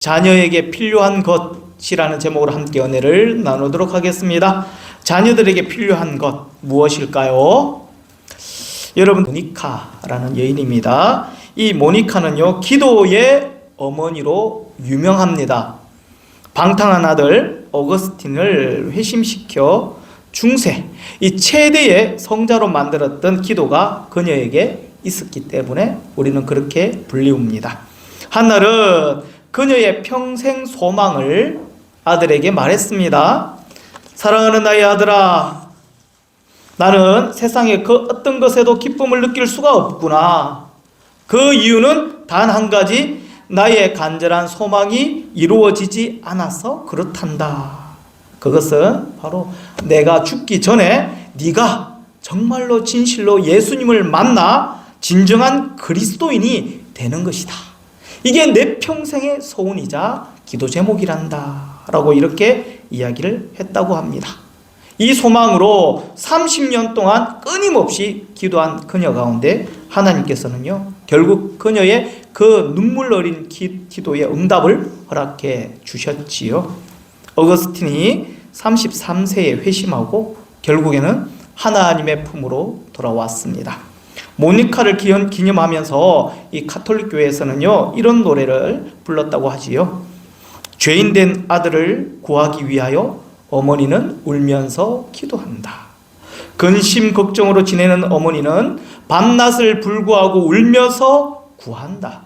자녀에게 필요한 것이라는 제목으로 함께 은혜를 나누도록 하겠습니다. 자녀들에게 필요한 것 무엇일까요? 여러분, 모니카라는 여인입니다. 이 모니카는요, 기도의 어머니로 유명합니다. 방탕한 아들 어거스틴을 회심시켜 중세, 이 최대의 성자로 만들었던 기도가 그녀에게 있었기 때문에 우리는 그렇게 불리웁니다. 한날은 그녀의 평생 소망을 아들에게 말했습니다. 사랑하는 나의 아들아, 나는 세상의 그 어떤 것에도 기쁨을 느낄 수가 없구나. 그 이유는 단 한 가지, 나의 간절한 소망이 이루어지지 않아서 그렇단다. 그것은 바로 내가 죽기 전에 네가 정말로 진실로 예수님을 만나 진정한 그리스도인이 되는 것이다. 이게 내 평생의 소원이자 기도 제목이란다 라고 이렇게 이야기를 했다고 합니다. 이 소망으로 30년 동안 끊임없이 기도한 그녀 가운데 하나님께서는요, 결국 그녀의 그 눈물 어린 기도의 응답을 허락해 주셨지요. 어거스틴이 33세에 회심하고 결국에는 하나님의 품으로 돌아왔습니다. 모니카를 기념하면서 이 가톨릭 교회에서는요, 이런 노래를 불렀다고 하지요. 죄인된 아들을 구하기 위하여 어머니는 울면서 기도한다. 근심 걱정으로 지내는 어머니는 밤낮을 불구하고 울면서 구한다.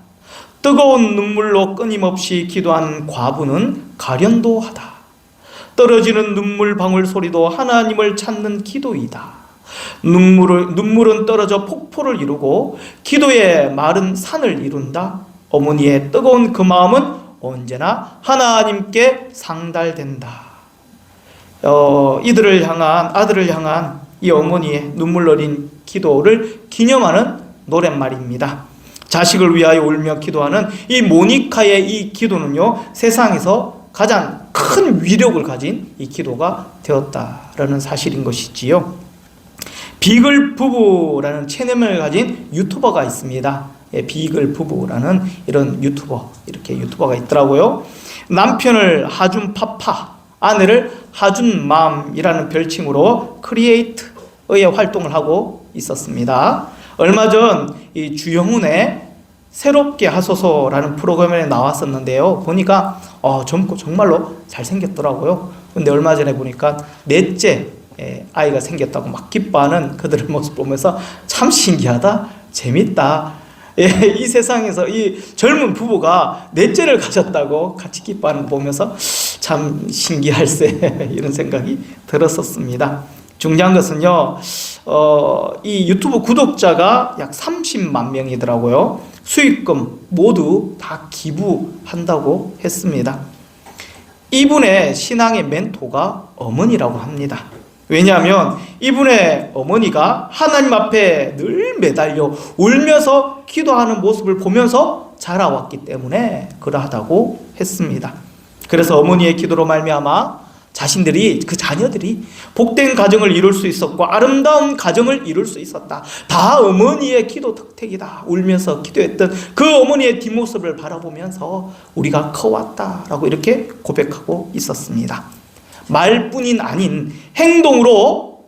뜨거운 눈물로 끊임없이 기도한 과부는 가련도 하다. 떨어지는 눈물 방울 소리도 하나님을 찾는 기도이다. 눈물은 떨어져 폭포를 이루고 기도의 마른 산을 이룬다. 어머니의 뜨거운 그 마음은 언제나 하나님께 상달된다. 아들을 향한 이 어머니의 눈물 어린 기도를 기념하는 노랫말입니다. 자식을 위하여 울며 기도하는 이 모니카의 이 기도는요, 세상에서 가장 큰 위력을 가진 이 기도가 되었다라는 사실인 것이지요. 비글 부부라는 채널을 가진 유튜버가 있습니다. 비글 부부라는 이런 유튜버가 있더라고요. 남편을 하준 파파, 아내를 하준 맘이라는 별칭으로 크리에이트의 활동을 하고 있었습니다. 얼마 전 이 주영훈의 새롭게 하소서라는 프로그램에 나왔었는데요. 보니까 젊고 정말로 잘생겼더라고요. 근데 얼마 전에 보니까 넷째 아이가 생겼다고 막 기뻐하는 그들의 모습 보면서 참 신기하다, 재밌다. 이 세상에서 이 젊은 부부가 넷째를 가졌다고 같이 기뻐하는 거 보면서 참 신기할세 이런 생각이 들었었습니다. 중요한 것은요, 이 유튜브 구독자가 약 30만 명이더라고요. 수익금 모두 다 기부한다고 했습니다. 이분의 신앙의 멘토가 어머니라고 합니다. 왜냐하면 이분의 어머니가 하나님 앞에 늘 매달려 울면서 기도하는 모습을 보면서 자라왔기 때문에 그러하다고 했습니다. 그래서 어머니의 기도로 말미암아 그 자녀들이 복된 가정을 이룰 수 있었고 아름다운 가정을 이룰 수 있었다. 다 어머니의 기도 덕택이다. 울면서 기도했던 그 어머니의 뒷모습을 바라보면서 우리가 커왔다라고 이렇게 고백하고 있었습니다. 말뿐인 아닌 행동으로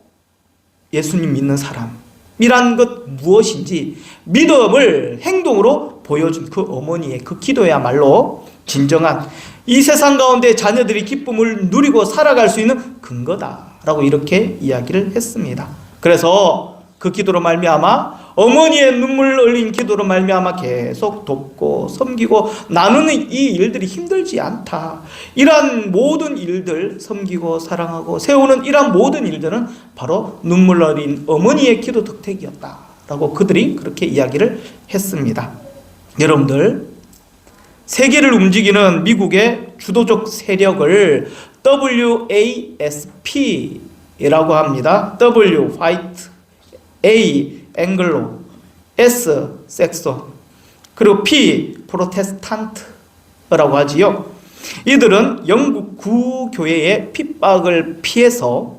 예수님 믿는 사람이란 것 무엇인지 믿음을 행동으로 보여준 그 어머니의 그 기도야말로 진정한 이 세상 가운데 자녀들이 기쁨을 누리고 살아갈 수 있는 근거다라고 이렇게 이야기를 했습니다. 그래서 그 기도로 말미암아 어머니의 눈물 흘린 기도로 말미암아 계속 돕고 섬기고 나누는 이 일들이 힘들지 않다. 이러한 모든 일들 섬기고 사랑하고 세우는 이러한 모든 일들은 바로 눈물 흘린 어머니의 기도 덕택이었다라고 그들이 그렇게 이야기를 했습니다. 여러분들, 세계를 움직이는 미국의 주도적 세력을 WASP라고 합니다. W, 화이트, A, 앵글로, S, 섹소, 그리고 P, 프로테스탄트라고 하지요. 이들은 영국 구교회의 핍박을 피해서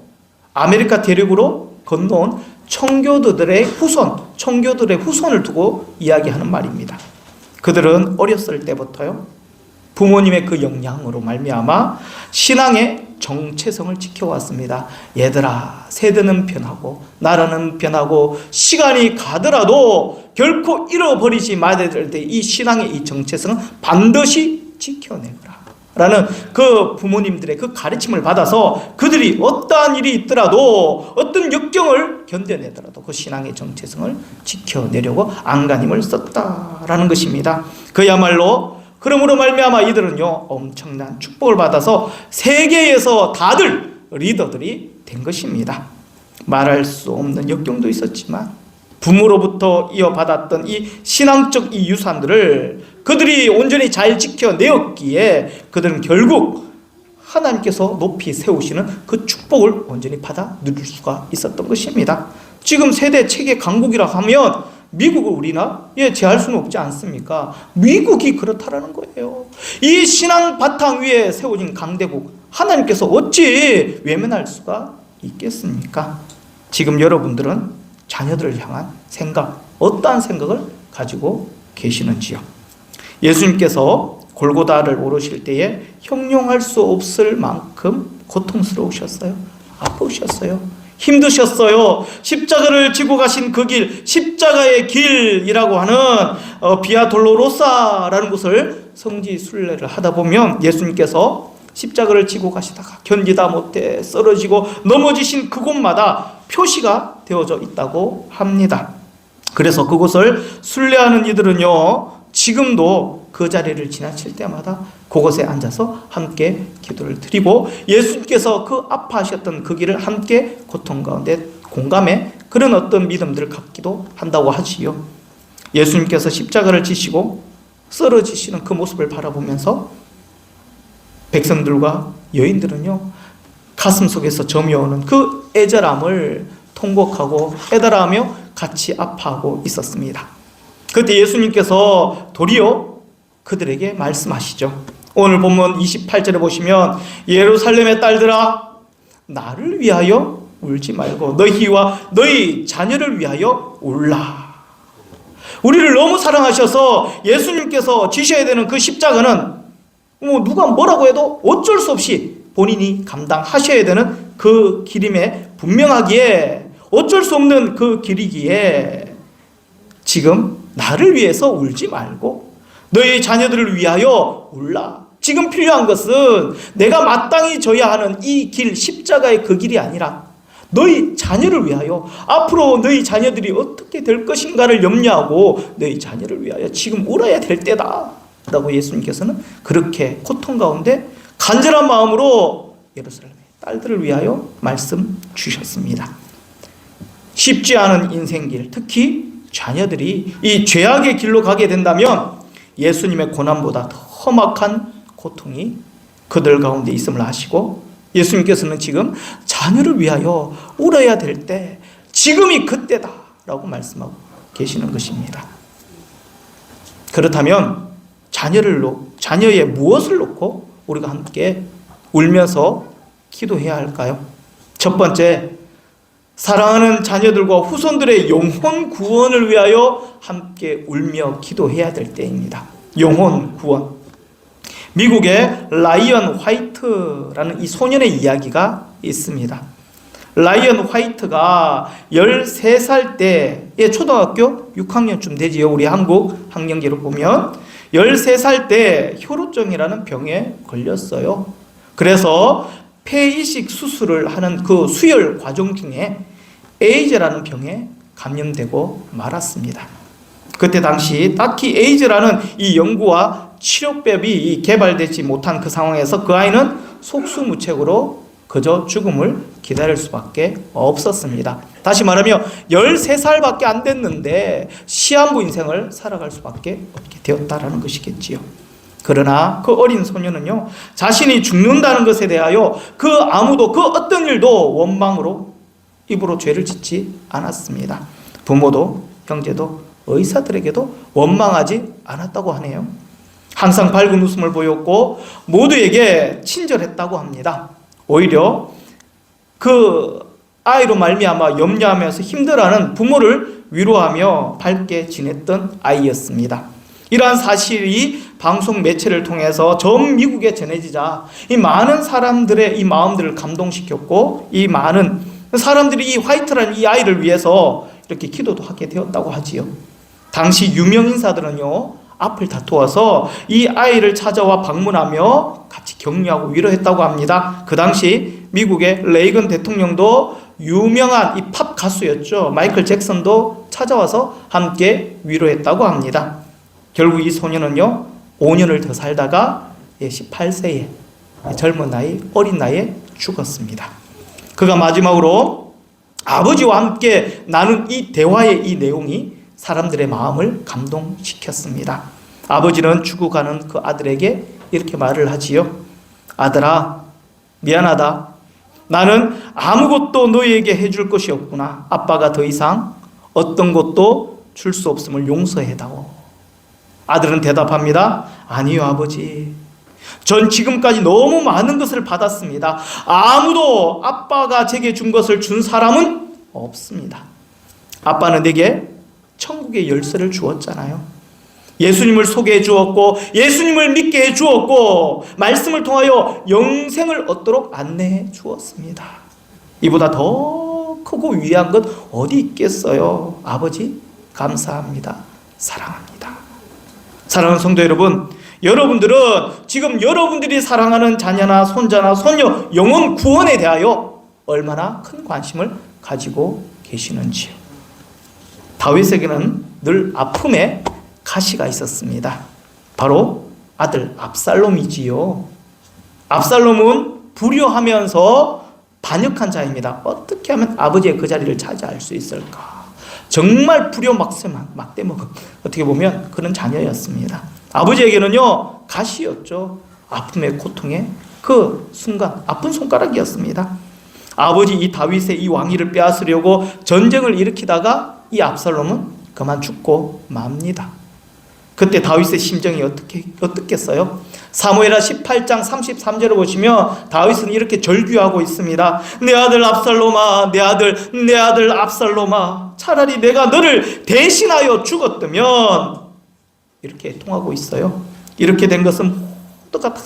아메리카 대륙으로 건너온 청교도들의 후손을 두고 이야기하는 말입니다. 그들은 어렸을 때부터요, 부모님의 그 영향으로 말미암아 신앙의 정체성을 지켜왔습니다. 얘들아, 세대는 변하고 나라는 변하고 시간이 가더라도 결코 잃어버리지 말아야 될 때 이 신앙의 이 정체성은 반드시 지켜내거라 라는 그 부모님들의 그 가르침을 받아서 그들이 어떠한 일이 있더라도 어떤 역경을 견뎌내더라도 그 신앙의 정체성을 지켜내려고 안간힘을 썼다라는 것입니다. 그야말로 그러므로 말미암아 이들은요 엄청난 축복을 받아서 세계에서 다들 리더들이 된 것입니다. 말할 수 없는 역경도 있었지만 부모로부터 이어받았던 이 신앙적 이 유산들을 그들이 온전히 잘 지켜내었기에 그들은 결국 하나님께서 높이 세우시는 그 축복을 온전히 받아 누릴 수가 있었던 것입니다. 지금 세대 체계 강국이라 하면 미국을 우리나라에 제할 수는 없지 않습니까? 미국이 그렇다라는 거예요. 이 신앙 바탕 위에 세워진 강대국 하나님께서 어찌 외면할 수가 있겠습니까? 지금 여러분들은 자녀들을 향한 생각, 어떠한 생각을 가지고 계시는지요? 예수님께서 골고다를 오르실 때에 형용할 수 없을 만큼 고통스러우셨어요. 아프셨어요. 힘드셨어요. 십자가를 지고 가신 그 길, 십자가의 길이라고 하는 비아 돌로로사라는 곳을 성지 순례를 하다 보면 예수님께서 십자가를 지고 가시다가 견디다 못해 쓰러지고 넘어지신 그곳마다 표시가 되어져 있다고 합니다. 그래서 그곳을 순례하는 이들은요 지금도 그 자리를 지나칠 때마다 그곳에 앉아서 함께 기도를 드리고 예수님께서 그 아파하셨던 그 길을 함께 고통 가운데 공감해 그런 어떤 믿음들을 갖기도 한다고 하지요. 예수님께서 십자가를 지시고 쓰러지시는 그 모습을 바라보면서 백성들과 여인들은요 가슴 속에서 저며오는 그 애절함을 통곡하고 애달하며 같이 아파하고 있었습니다. 그때 예수님께서 도리어 그들에게 말씀하시죠. 오늘 본문 28절에 보시면 예루살렘의 딸들아 나를 위하여 울지 말고 너희와 너희 자녀를 위하여 울라. 우리를 너무 사랑하셔서 예수님께서 지셔야 되는 그 십자가는 누가 뭐라고 해도 어쩔 수 없이 본인이 감당하셔야 되는 그 길임에 분명하기에 어쩔 수 없는 그 길이기에 지금 나를 위해서 울지 말고 너희 자녀들을 위하여 울라. 지금 필요한 것은 내가 마땅히 져야 하는 이 길, 십자가의 그 길이 아니라 너희 자녀를 위하여 앞으로 너희 자녀들이 어떻게 될 것인가를 염려하고 너희 자녀를 위하여 지금 울어야 될 때다 라고 예수님께서는 그렇게 고통 가운데 간절한 마음으로 예루살렘의 딸들을 위하여 말씀 주셨습니다. 쉽지 않은 인생길, 특히 자녀들이 이 죄악의 길로 가게 된다면 예수님의 고난보다 더 험악한 고통이 그들 가운데 있음을 아시고 예수님께서는 지금 자녀를 위하여 울어야 될 때 지금이 그때다 라고 말씀하고 계시는 것입니다. 그렇다면 자녀의 무엇을 놓고 우리가 함께 울면서 기도해야 할까요? 첫 번째, 사랑하는 자녀들과 후손들의 영혼 구원을 위하여 함께 울며 기도해야 될 때입니다. 영혼 구원. 미국의 라이언 화이트라는 이 소년의 이야기가 있습니다. 라이언 화이트가 13살 때에 초등학교 6학년쯤 되지요. 우리 한국 학년기로 보면 13살 때 혈우증이라는 병에 걸렸어요. 그래서 폐이식 수술을 하는 그 수혈 과정 중에 에이즈라는 병에 감염되고 말았습니다. 그때 당시 딱히 에이즈라는 이 연구와 치료법이 개발되지 못한 그 상황에서 그 아이는 속수무책으로 그저 죽음을 기다릴 수밖에 없었습니다. 다시 말하면 13살밖에 안 됐는데 시한부 인생을 살아갈 수밖에 없게 되었다라는 것이겠지요. 그러나 그 어린 소녀는요 자신이 죽는다는 것에 대하여 그 아무도 그 어떤 일도 원망으로 입으로 죄를 짓지 않았습니다. 부모도 형제도 의사들에게도 원망하지 않았다고 하네요. 항상 밝은 웃음을 보였고 모두에게 친절했다고 합니다. 오히려 그 아이로 말미암아 염려하면서 힘들어하는 부모를 위로하며 밝게 지냈던 아이였습니다. 이러한 사실이 방송 매체를 통해서 전 미국에 전해지자 이 많은 사람들의 이 마음들을 감동시켰고, 이 많은 사람들이 이 화이트라는 이 아이를 위해서 이렇게 기도도 하게 되었다고 하지요. 당시 유명 인사들은요, 앞을 다투어서 이 아이를 찾아와 방문하며 같이 격려하고 위로했다고 합니다. 그 당시 미국의 레이건 대통령도 유명한 이 팝 가수였죠. 마이클 잭슨도 찾아와서 함께 위로했다고 합니다. 결국 이 소년은요, 5년을 더 살다가 18세에 젊은 나이, 어린 나이에 죽었습니다. 그가 마지막으로 아버지와 함께 나눈 이 대화의 이 내용이 사람들의 마음을 감동시켰습니다. 아버지는 죽어가는 그 아들에게 이렇게 말을 하지요. 아들아, 미안하다. 나는 아무것도 너희에게 해줄 것이 없구나. 아빠가 더 이상 어떤 것도 줄 수 없음을 용서해다오. 아들은 대답합니다. 아니요, 아버지. 전 지금까지 너무 많은 것을 받았습니다. 아무도 아빠가 제게 준 것을 준 사람은 없습니다. 아빠는 내게 천국의 열쇠를 주었잖아요. 예수님을 소개해 주었고, 예수님을 믿게 해 주었고, 말씀을 통하여 영생을 얻도록 안내해 주었습니다. 이보다 더 크고 위대한 것 어디 있겠어요? 아버지, 감사합니다. 사랑합니다. 사랑하는 성도 여러분, 여러분들은 지금 여러분들이 사랑하는 자녀나 손자나 손녀 영혼 구원에 대하여 얼마나 큰 관심을 가지고 계시는지요. 다윗에게는 늘 아픔의 가시가 있었습니다. 바로 아들 압살롬이지요. 압살롬은 불효하면서 반역한 자입니다. 어떻게 하면 아버지의 그 자리를 차지할 수 있을까? 정말 불효 막대 먹은, 어떻게 보면 그런 자녀였습니다. 아버지에게는요, 가시였죠. 아픔의 고통의 그 순간, 아픈 손가락이었습니다. 아버지 이 다윗의 이 왕위를 빼앗으려고 전쟁을 일으키다가 이 압살롬은 그만 죽고 맙니다. 그때 다윗의 심정이 어떻겠어요? 사무엘하 18장 33절을 보시면 다윗은 이렇게 절규하고 있습니다. 내 아들 압살롬아, 내 아들 압살롬아, 차라리 내가 너를 대신하여 죽었다면, 이렇게 통하고 있어요. 이렇게 된 것은 모두가 다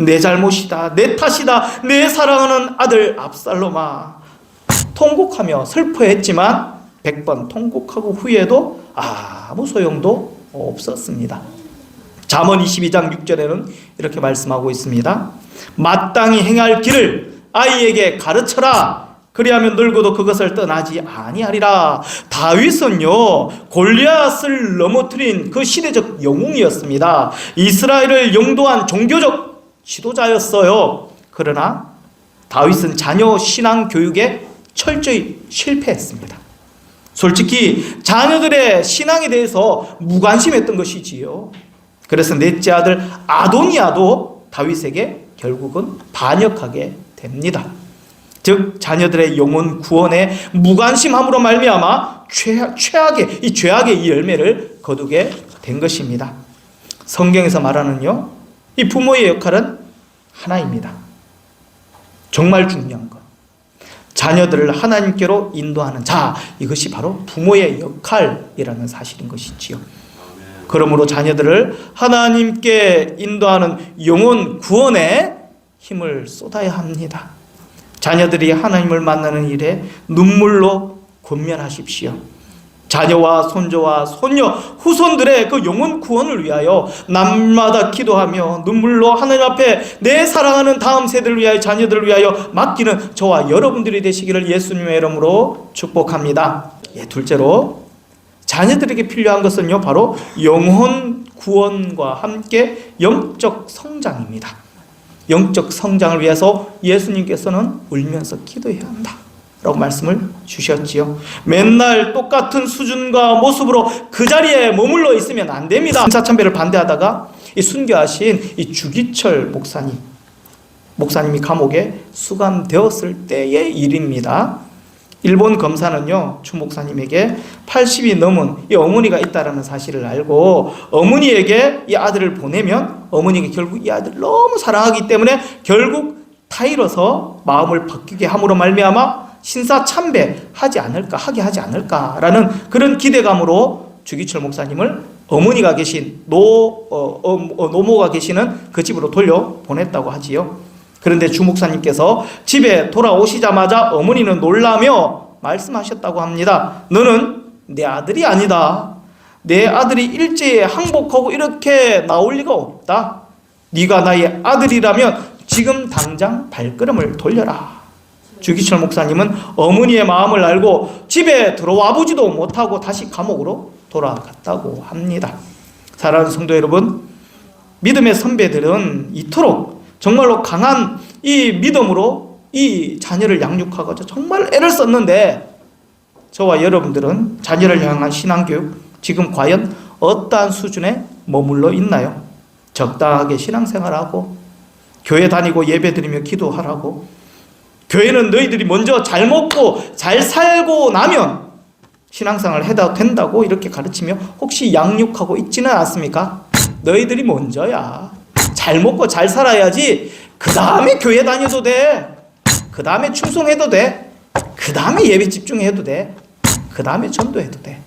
내 잘못이다, 내 탓이다, 내 사랑하는 아들 압살롬아. 통곡하며 슬퍼했지만 100번 통곡하고 후회도 아무 소용도 없었습니다. 잠언 22장 6절에는 이렇게 말씀하고 있습니다. 마땅히 행할 길을 아이에게 가르쳐라. 그리하면 늙어도 그것을 떠나지 아니하리라. 다윗은요, 골리앗을 넘어뜨린 그 시대적 영웅이었습니다. 이스라엘을 영도한 종교적 지도자였어요. 그러나 다윗은 자녀 신앙 교육에 철저히 실패했습니다. 솔직히 자녀들의 신앙에 대해서 무관심했던 것이지요. 그래서 넷째 아들 아도니아도 다윗에게 결국은 반역하게 됩니다. 즉 자녀들의 영혼 구원에 무관심함으로 말미암아 최악의 이 죄악의 이 열매를 거두게 된 것입니다. 성경에서 말하는요, 이 부모의 역할은 하나입니다. 정말 중요한 것, 자녀들을 하나님께로 인도하는 자, 이것이 바로 부모의 역할이라는 사실인 것이지요. 그러므로 자녀들을 하나님께 인도하는 영혼 구원에 힘을 쏟아야 합니다. 자녀들이 하나님을 만나는 일에 눈물로 권면하십시오. 자녀와 손주와 손녀, 후손들의 그 영혼 구원을 위하여 날마다 기도하며 눈물로 하나님 앞에 내 사랑하는 다음 세대를 위하여, 자녀들을 위하여 맡기는 저와 여러분들이 되시기를 예수님의 이름으로 축복합니다. 둘째로 자녀들에게 필요한 것은요, 바로 영혼 구원과 함께 영적 성장입니다. 영적 성장을 위해서 예수님께서는 울면서 기도해야 한다 라고 말씀을 주셨지요. 맨날 똑같은 수준과 모습으로 그 자리에 머물러 있으면 안 됩니다. 사참배를 반대하다가 이 순교하신 이 주기철 목사님이 감옥에 수감되었을 때의 일입니다. 일본 검사는요, 추 목사님에게 80이 넘은 이 어머니가 있다는 사실을 알고 어머니에게 이 아들을 보내면 어머니가 결국 이 아들을 너무 사랑하기 때문에 결국 타일어서 마음을 바뀌게 함으로 말미암아 신사참배 하지 않을까라는 그런 기대감으로 주기철 목사님을 어머니가 계신 노모가 계시는 그 집으로 돌려보냈다고 하지요. 그런데 주 목사님께서 집에 돌아오시자마자 어머니는 놀라며 말씀하셨다고 합니다. 너는 내 아들이 아니다. 내 아들이 일제에 항복하고 이렇게 나올 리가 없다. 네가 나의 아들이라면 지금 당장 발걸음을 돌려라. 주기철 목사님은 어머니의 마음을 알고 집에 들어와 보지도 못하고 다시 감옥으로 돌아갔다고 합니다. 사랑하는 성도 여러분, 믿음의 선배들은 이토록 정말로 강한 이 믿음으로 이 자녀를 양육하고 정말 애를 썼는데, 저와 여러분들은 자녀를 향한 신앙교육 지금 과연 어떠한 수준에 머물러 있나요? 적당하게 신앙생활하고 교회 다니고 예배드리며 기도하라고, 교회는 너희들이 먼저 잘 먹고 잘 살고 나면 신앙생활을 해도 된다고 이렇게 가르치며 혹시 양육하고 있지는 않습니까? 너희들이 먼저야. 잘 먹고 잘 살아야지 그 다음에 교회 다녀도 돼. 그 다음에 충성해도 돼. 그 다음에 예배 집중해도 돼. 그 다음에 전도해도 돼.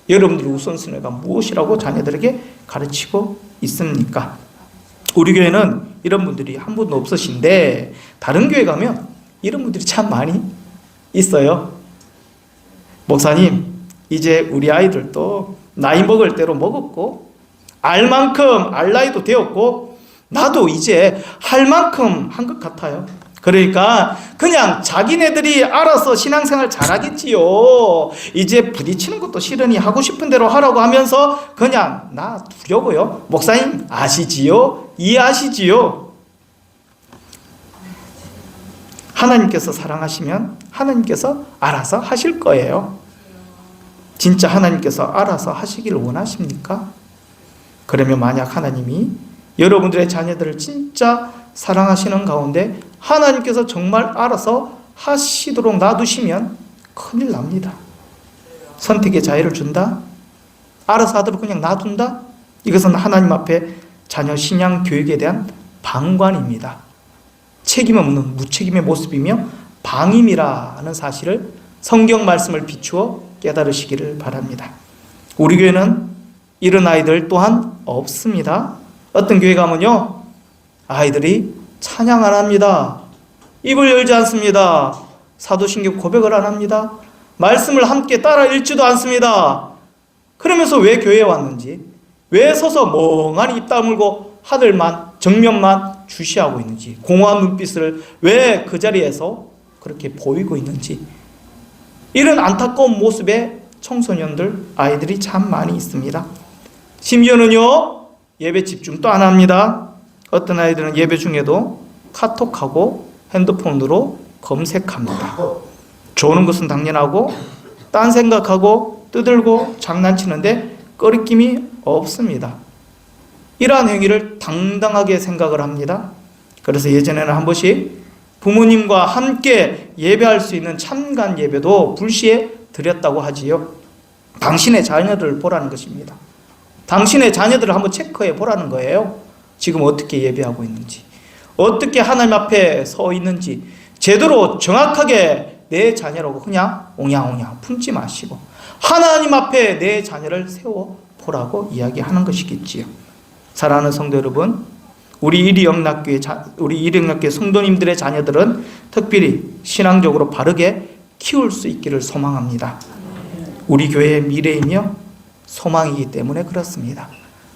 여러분들의 우선순위가 무엇이라고 자녀들에게 가르치고 있습니까? 우리 교회는 이런 분들이 한 분도 없으신데 다른 교회 가면 이런 분들이 참 많이 있어요. 목사님, 이제 우리 아이들도 나이 먹을 대로 먹었고 알 만큼 알 나이도 되었고 나도 이제 할 만큼 한 것 같아요. 그러니까 그냥 자기네들이 알아서 신앙생활 잘하겠지요. 이제 부딪히는 것도 싫으니 하고 싶은 대로 하라고 하면서 그냥 나 두려워요. 목사님 아시지요? 이해하시지요? 하나님께서 사랑하시면 하나님께서 알아서 하실 거예요. 진짜 하나님께서 알아서 하시기를 원하십니까? 그러면 만약 하나님이 여러분들의 자녀들을 진짜 사랑하시는 가운데 하나님께서 정말 알아서 하시도록 놔두시면 큰일 납니다. 선택의 자유를 준다? 알아서 하도록 그냥 놔둔다? 이것은 하나님 앞에 자녀 신앙 교육에 대한 방관입니다. 책임 없는 무책임의 모습이며 방임이라는 사실을 성경 말씀을 비추어 깨달으시기를 바랍니다. 우리 교회는 이런 아이들 또한 없습니다. 어떤 교회 가면요, 아이들이 찬양 안 합니다. 입을 열지 않습니다. 사도신경 고백을 안 합니다. 말씀을 함께 따라 읽지도 않습니다. 그러면서 왜 교회에 왔는지, 왜 서서 멍하니 입 다물고 하늘만 정면만 주시하고 있는지, 공허한 눈빛을 왜 그 자리에서 그렇게 보이고 있는지, 이런 안타까운 모습의 청소년들, 아이들이 참 많이 있습니다. 심지어는요, 예배 집중도 안 합니다. 어떤 아이들은 예배 중에도 카톡하고 핸드폰으로 검색합니다. 좋은 것은 당연하고 딴 생각하고 떠들고 장난치는데 꺼리낌이 없습니다. 이러한 행위를 당당하게 생각을 합니다. 그래서 예전에는 한 번씩 부모님과 함께 예배할 수 있는 참관 예배도 불시에 드렸다고 하지요. 당신의 자녀들을 보라는 것입니다. 당신의 자녀들을 한번 체크해 보라는 거예요. 지금 어떻게 예배하고 있는지, 어떻게 하나님 앞에 서 있는지 제대로 정확하게 내 자녀라고 그냥 옹야옹야 품지 마시고 하나님 앞에 내 자녀를 세워 보라고 이야기하는 것이겠지요. 사랑하는 성도 여러분, 우리 이령락교회 성도님들의 자녀들은 특별히 신앙적으로 바르게 키울 수 있기를 소망합니다. 우리 교회의 미래이며 소망이기 때문에 그렇습니다.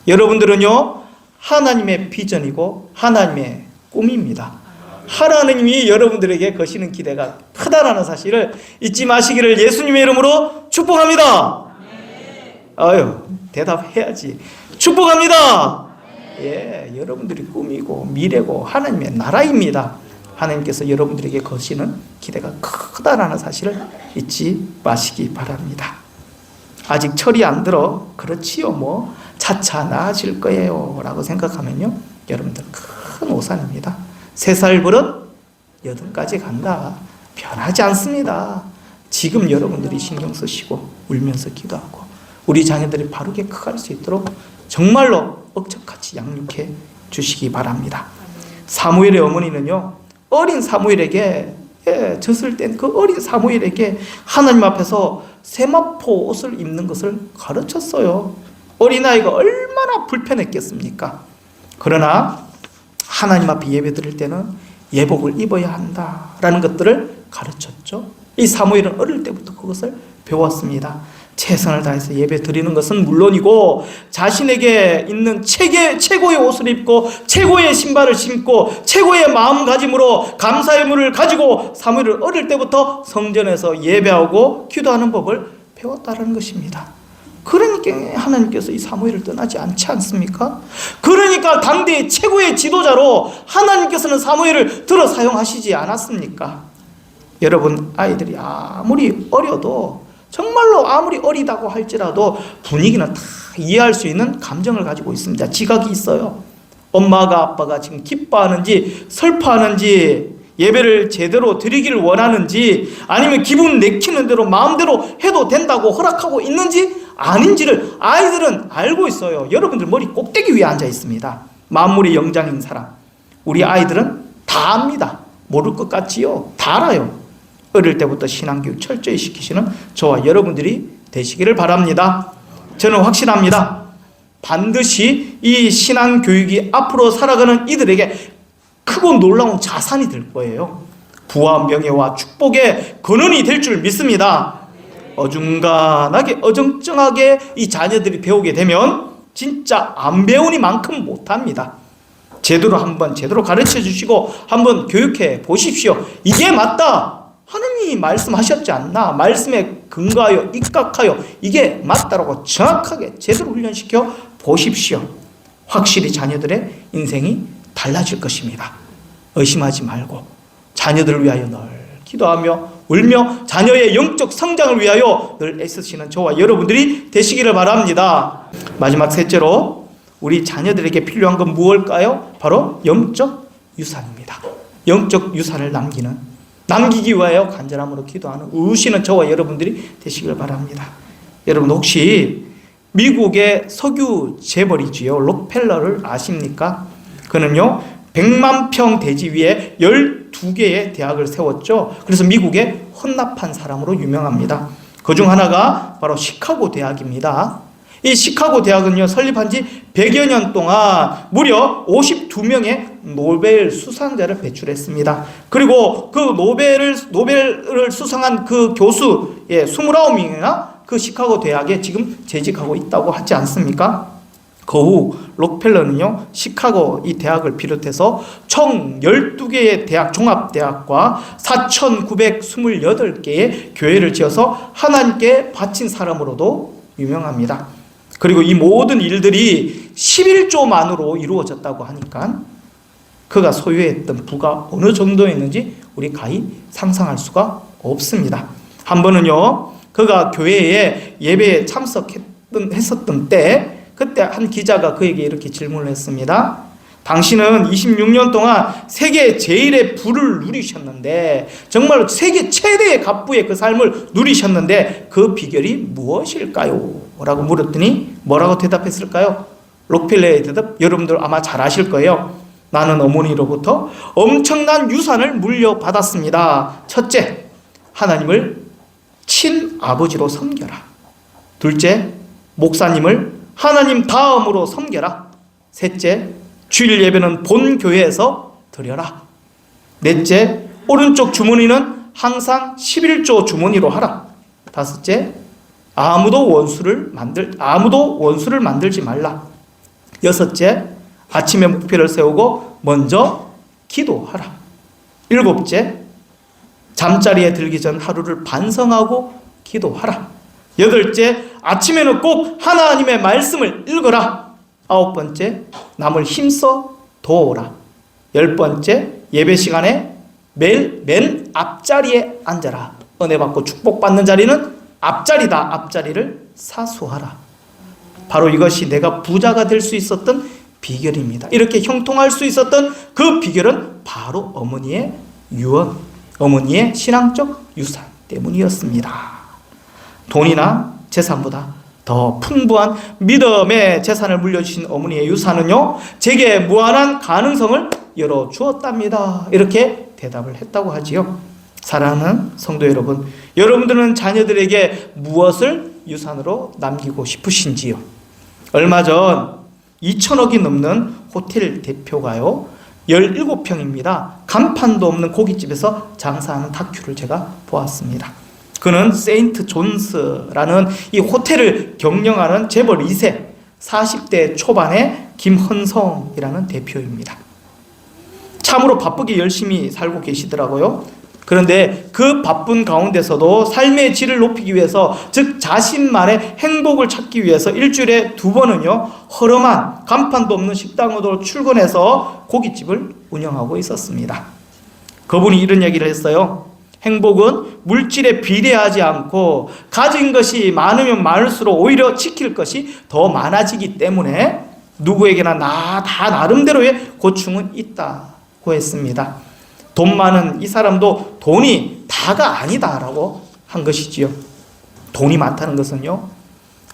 여러분들은요, 하나님의 비전이고 하나님의 꿈입니다. 하나님이 여러분들에게 거시는 기대가 크다라는 사실을 잊지 마시기를 예수님의 이름으로 축복합니다. 아유, 대답해야지. 축복합니다. 예, 여러분들이 꿈이고 미래고 하나님의 나라입니다. 하나님께서 여러분들에게 거시는 기대가 크다라는 사실을 잊지 마시기 바랍니다. 아직 철이 안 들어 그렇지요, 뭐 차차 나아질 거예요 라고 생각하면요, 여러분들 큰 오산입니다. 3살 버릇 8까지 간다. 변하지 않습니다. 지금 여러분들이 신경 쓰시고 울면서 기도하고 우리 자녀들이 바르게 커갈 수 있도록 정말로 억척같이 양육해 주시기 바랍니다. 사무엘의 어머니는요, 어린 사무엘에게, 젖을 뗀 그 어린 사무엘에게 하나님 앞에서 세마포 옷을 입는 것을 가르쳤어요. 어린아이가 얼마나 불편했겠습니까? 그러나 하나님 앞에 예배 드릴 때는 예복을 입어야 한다라는 것들을 가르쳤죠. 이 사무엘은 어릴 때부터 그것을 배웠습니다. 최선을 다해서 예배 드리는 것은 물론이고 자신에게 있는 최고의 옷을 입고 최고의 신발을 신고 최고의 마음가짐으로 감사의 물을 가지고 사무엘은 어릴 때부터 성전에서 예배하고 기도하는 법을 배웠다는 것입니다. 그러니까 하나님께서 이 사무엘을 떠나지 않지 않습니까? 그러니까 당대의 최고의 지도자로 하나님께서는 사무엘을 들어 사용하시지 않았습니까? 여러분, 아이들이 아무리 어려도, 정말로 아무리 어리다고 할지라도 분위기는 다 이해할 수 있는 감정을 가지고 있습니다. 지각이 있어요. 엄마가 아빠가 지금 기뻐하는지 슬퍼하는지, 예배를 제대로 드리기를 원하는지, 아니면 기분 내키는 대로 마음대로 해도 된다고 허락하고 있는지 아닌지를 아이들은 알고 있어요. 여러분들 머리 꼭대기 위에 앉아 있습니다. 만물의 영장인 사람, 우리 아이들은 다 압니다. 모를 것 같지요? 다 알아요. 어릴 때부터 신앙교육 철저히 시키시는 저와 여러분들이 되시기를 바랍니다. 저는 확신합니다. 반드시 이 신앙교육이 앞으로 살아가는 이들에게 크고 놀라운 자산이 될 거예요. 부와 명예와 축복의 근원이 될 줄 믿습니다. 어중간하게 어정쩡하게 이 자녀들이 배우게 되면 진짜 안 배우니만큼 못합니다. 제대로 가르쳐 주시고 한번 교육해 보십시오. 이게 맞다, 하느님이 말씀하셨지 않나, 말씀에 근거하여 입각하여 이게 맞다라고 정확하게 제대로 훈련시켜 보십시오. 확실히 자녀들의 인생이 달라질 것입니다. 의심하지 말고 자녀들을 위하여 늘 기도하며 울며 자녀의 영적 성장을 위하여 늘 애쓰시는 저와 여러분들이 되시기를 바랍니다. 마지막 셋째로 우리 자녀들에게 필요한 건 무엇일까요? 바로 영적 유산입니다. 영적 유산을 남기기 위하여 간절함으로 기도하는 의시는 저와 여러분들이 되시길 바랍니다. 여러분, 혹시 미국의 석유 재벌이지요, 록펠러를 아십니까? 그는요 100만 평 대지 위에 12개의 대학을 세웠죠. 그래서 미국의 혼납한 사람으로 유명합니다. 그중 하나가 바로 시카고 대학입니다. 이 시카고 대학은요 설립한 지 100여 년 동안 무려 52명의 노벨 수상자를 배출했습니다. 그리고 그 노벨을 수상한 그 교수 29명이나 그 시카고 대학에 지금 재직하고 있다고 하지 않습니까? 그 후 록펠러는요 시카고 이 대학을 비롯해서 총 12개의 대학, 종합대학과 4,928개의 교회를 지어서 하나님께 바친 사람으로도 유명합니다. 그리고 이 모든 일들이 11조만으로 이루어졌다고 하니까 그가 소유했던 부가 어느 정도였는지 우리 가히 상상할 수가 없습니다. 한 번은요 그가 교회에 예배에 참석했었던 때, 그때 한 기자가 그에게 이렇게 질문을 했습니다. 당신은 26년 동안 세계 제일의 부를 누리셨는데, 정말로 세계 최대의 갑부의 그 삶을 누리셨는데 그 비결이 무엇일까요? 라고 물었더니 뭐라고 대답했을까요? 록펠러의 대답 여러분들 아마 잘 아실 거예요. 나는 어머니로부터 엄청난 유산을 물려받았습니다. 첫째, 하나님을 친아버지로 섬겨라. 둘째, 목사님을 하나님 다음으로 섬겨라. 셋째, 주일 예배는 본 교회에서 드려라. 넷째, 오른쪽 주머니는 항상 11조 주머니로 하라. 다섯째, 아무도 원수를 만들지 말라. 여섯째, 아침에 목표를 세우고 먼저 기도하라. 일곱째, 잠자리에 들기 전 하루를 반성하고 기도하라. 여덟째, 아침에는 꼭 하나님의 말씀을 읽어라. 아홉 번째, 남을 힘써 도우라. 열 번째, 예배 시간에 매일 맨 앞자리에 앉아라. 은혜 받고 축복받는 자리는 앞자리다. 앞자리를 사수하라. 바로 이것이 내가 부자가 될 수 있었던 비결입니다. 이렇게 형통할 수 있었던 그 비결은 바로 어머니의 유언, 어머니의 신앙적 유산 때문이었습니다. 돈이나 재산보다 더 풍부한 믿음의 재산을 물려주신 어머니의 유산은요 제게 무한한 가능성을 열어주었답니다. 이렇게 대답을 했다고 하지요. 사랑하는 성도 여러분, 여러분들은 자녀들에게 무엇을 유산으로 남기고 싶으신지요? 얼마 전 2천억이 넘는 호텔 대표가요 17평입니다. 간판도 없는 고깃집에서 장사하는 다큐를 제가 보았습니다. 그는 세인트 존스라는 이 호텔을 경영하는 재벌 2세 40대 초반의 김헌성이라는 대표입니다. 참으로 바쁘게 열심히 살고 계시더라고요. 그런데 그 바쁜 가운데서도 삶의 질을 높이기 위해서, 즉 자신만의 행복을 찾기 위해서 일주일에 2번은요 허름한 간판도 없는 식당으로 출근해서 고깃집을 운영하고 있었습니다. 그분이 이런 얘기를 했어요. 행복은 물질에 비례하지 않고 가진 것이 많으면 많을수록 오히려 지킬 것이 더 많아지기 때문에 누구에게나 다 나름대로의 고충은 있다고 했습니다. 돈 많은 이 사람도 돈이 다가 아니다라고 한 것이지요. 돈이 많다는 것은요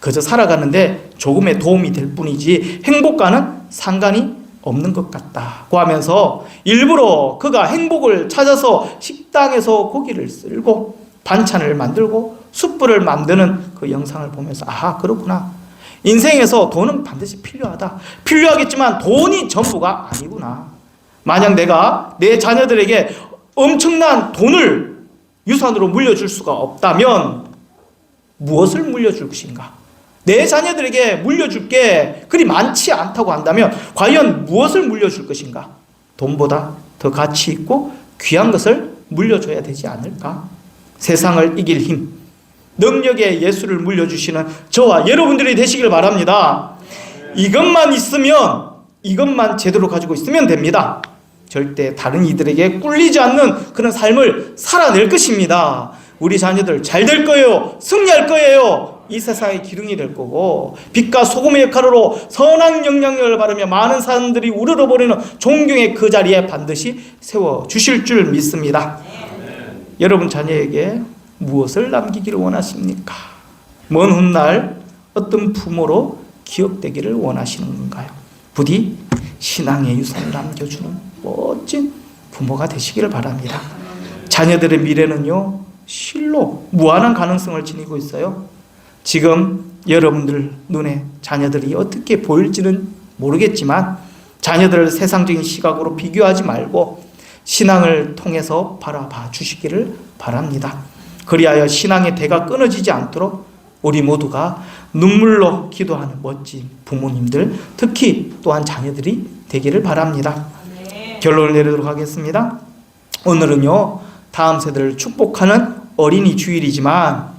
그저 살아가는데 조금의 도움이 될 뿐이지 행복과는 상관이 없는 것 같다고 하면서 일부러 그가 행복을 찾아서 식당에서 고기를 썰고 반찬을 만들고 숯불을 만드는 그 영상을 보면서 아 그렇구나, 인생에서 돈은 반드시 필요하겠지만 돈이 전부가 아니구나. 만약 내가 내 자녀들에게 엄청난 돈을 유산으로 물려줄 수가 없다면 무엇을 물려줄 것인가? 내 자녀들에게 물려줄 게 그리 많지 않다고 한다면 과연 무엇을 물려줄 것인가? 돈보다 더 가치 있고 귀한 것을 물려줘야 되지 않을까? 세상을 이길 힘, 능력의 예수를 물려주시는 저와 여러분들이 되시길 바랍니다. 이것만 있으면, 이것만 제대로 가지고 있으면 됩니다. 절대 다른 이들에게 꿀리지 않는 그런 삶을 살아낼 것입니다. 우리 자녀들 잘 될 거예요. 승리할 거예요. 이 세상의 기둥이 될 거고 빛과 소금의 역할으로 선한 영향력을 바르며 많은 사람들이 우러러버리는 존경의 그 자리에 반드시 세워주실 줄 믿습니다. 여러분 자녀에게 무엇을 남기기를 원하십니까? 먼 훗날 어떤 부모로 기억되기를 원하시는 건가요? 부디 신앙의 유산을 남겨주는 멋진 부모가 되시기를 바랍니다. 자녀들의 미래는요 실로 무한한 가능성을 지니고 있어요. 지금 여러분들 눈에 자녀들이 어떻게 보일지는 모르겠지만 자녀들을 세상적인 시각으로 비교하지 말고 신앙을 통해서 바라봐 주시기를 바랍니다. 그리하여 신앙의 대가 끊어지지 않도록 우리 모두가 눈물로 기도하는 멋진 부모님들, 특히 또한 자녀들이 되기를 바랍니다. 결론을 내리도록 하겠습니다. 오늘은요 다음 세대를 축복하는 어린이 주일이지만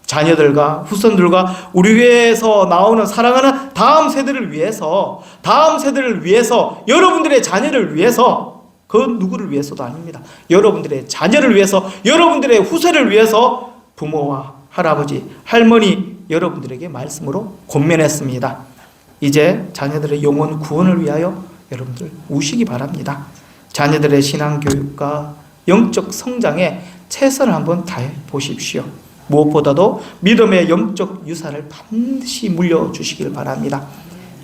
자녀들과 후손들과 우리 위해서 나오는 사랑하는 다음 세대를 위해서, 여러분들의 자녀를 위해서, 그 누구를 위해서도 아닙니다. 여러분들의 자녀를 위해서, 여러분들의 후세를 위해서 부모와 할아버지, 할머니 여러분들에게 말씀으로 권면했습니다. 이제 자녀들의 영혼 구원을 위하여 여러분들 우시기 바랍니다. 자녀들의 신앙교육과 영적 성장에 최선을 한번 다해 보십시오. 무엇보다도 믿음의 영적 유산을 반드시 물려주시길 바랍니다.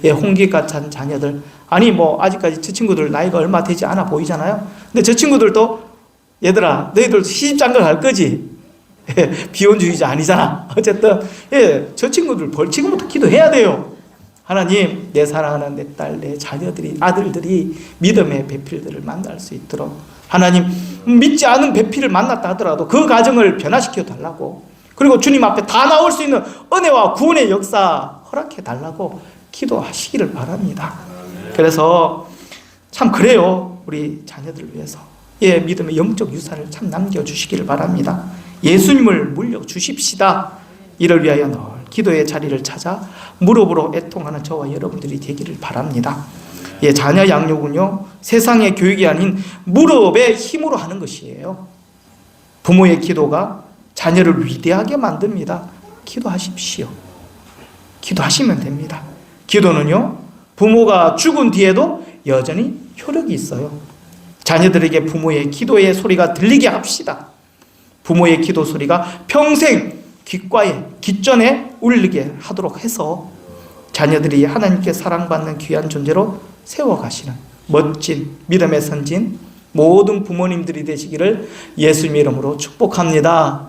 예, 홍기가 찬 자녀들, 아니 아직까지 저 친구들 나이가 얼마 되지 않아 보이잖아요. 근데 저 친구들도 얘들아 너희들 시집장가 갈 거지? 예, 비혼주의자 아니잖아. 어쨌든 저 친구들 지금부터 기도해야 돼요. 하나님, 내 사랑하는 내 딸, 내 자녀들이, 아들들이 믿음의 배필들을 만날 수 있도록 하나님, 믿지 않은 배필을 만났다 하더라도 그 가정을 변화시켜 달라고, 그리고 주님 앞에 다 나올 수 있는 은혜와 구원의 역사 허락해 달라고 기도하시기를 바랍니다. 그래서 참 그래요. 우리 자녀들을 위해서 믿음의 영적 유산을 참 남겨주시기를 바랍니다. 예수님을 물려주십시다. 이를 위하여 늘 기도의 자리를 찾아 무릎으로 애통하는 저와 여러분들이 되기를 바랍니다. 자녀 양육은요 세상의 교육이 아닌 무릎의 힘으로 하는 것이에요. 부모의 기도가 자녀를 위대하게 만듭니다. 기도하십시오. 기도하시면 됩니다. 기도는요 부모가 죽은 뒤에도 여전히 효력이 있어요. 자녀들에게 부모의 기도의 소리가 들리게 합시다. 부모의 기도 소리가 평생 귓가에, 귓전에 울리게 하도록 해서 자녀들이 하나님께 사랑받는 귀한 존재로 세워가시는 멋진 믿음의 선진 모든 부모님들이 되시기를 예수님의 이름으로 축복합니다.